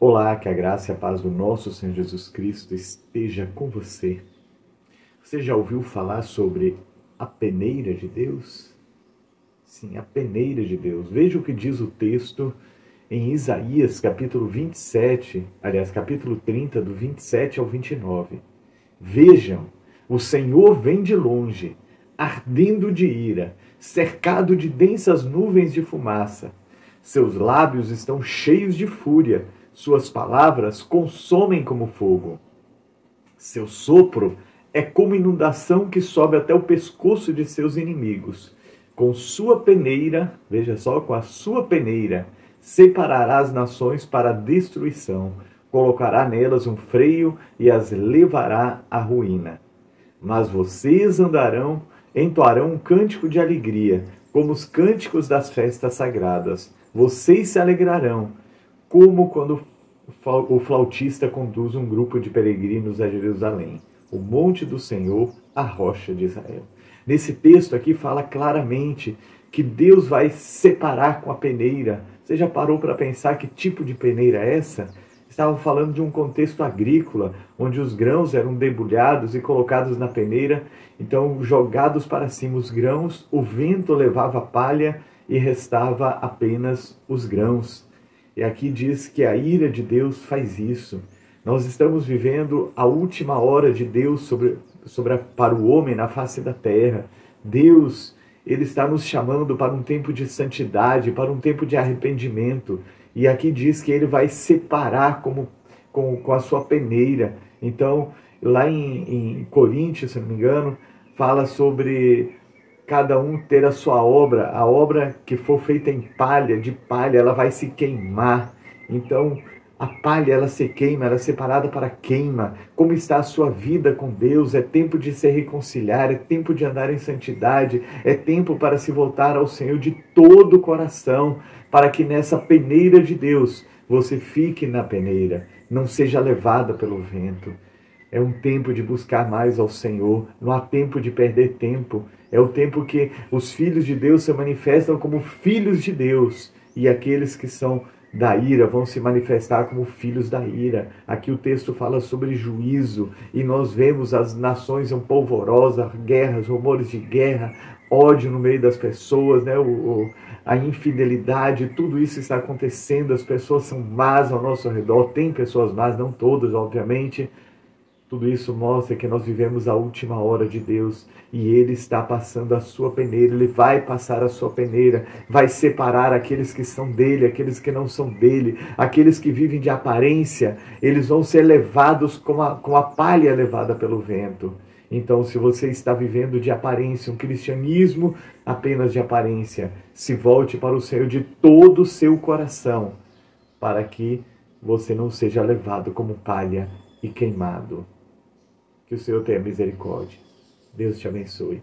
Olá, que a graça e a paz do nosso Senhor Jesus Cristo esteja com você. Você já ouviu falar sobre a peneira de Deus? Sim, a peneira de Deus. Veja o que diz o texto em Isaías, capítulo 27, aliás, capítulo 30, do 27 ao 29. Vejam, o Senhor vem de longe, ardendo de ira, cercado de densas nuvens de fumaça. Seus lábios estão cheios de fúria, suas palavras consomem como fogo. Seu sopro é como inundação que sobe até o pescoço de seus inimigos. Com sua peneira, veja só, com a sua peneira, separará as nações para a destruição, colocará nelas um freio e as levará à ruína. Mas vocês entoarão um cântico de alegria, como os cânticos das festas sagradas. Vocês se alegrarão, como quando o flautista conduz um grupo de peregrinos a Jerusalém, o monte do Senhor, a rocha de Israel. Nesse texto aqui fala claramente que Deus vai separar com a peneira. Você já parou para pensar que tipo de peneira é essa? Estava falando de um contexto agrícola, onde os grãos eram debulhados e colocados na peneira, então jogados para cima os grãos, o vento levava a palha e restava apenas os grãos. E aqui diz que a ira de Deus faz isso. Nós estamos vivendo a última hora de Deus para o homem na face da terra. Deus, Ele está nos chamando para um tempo de santidade, para um tempo de arrependimento. E aqui diz que Ele vai separar com a sua peneira. Então, lá em Coríntios, se não me engano, fala sobre cada um ter a sua obra. A obra que for feita em palha, de palha, ela vai se queimar. Então, a palha, ela se queima, ela é separada para queima. Como está a sua vida com Deus? É tempo de se reconciliar, é tempo de andar em santidade, é tempo para se voltar ao Senhor de todo o coração, para que nessa peneira de Deus, você fique na peneira, não seja levada pelo vento. É um tempo de buscar mais ao Senhor, não há tempo de perder tempo. É o tempo que os filhos de Deus se manifestam como filhos de Deus, e aqueles que são da ira vão se manifestar como filhos da ira. Aqui o texto fala sobre juízo, e nós vemos as nações polvorosas, guerras, rumores de guerra, ódio no meio das pessoas, né? A infidelidade, tudo isso está acontecendo, as pessoas são más ao nosso redor, tem pessoas más, não todas, obviamente. Tudo isso mostra que nós vivemos a última hora de Deus e Ele está passando a sua peneira, Ele vai passar a sua peneira, vai separar aqueles que são dele, aqueles que não são dele, aqueles que vivem de aparência, eles vão ser levados com a palha levada pelo vento. Então, se você está vivendo de aparência, um cristianismo apenas de aparência, se volte para o Senhor de todo o seu coração, para que você não seja levado como palha e queimado. Que o Senhor tenha misericórdia. Deus te abençoe.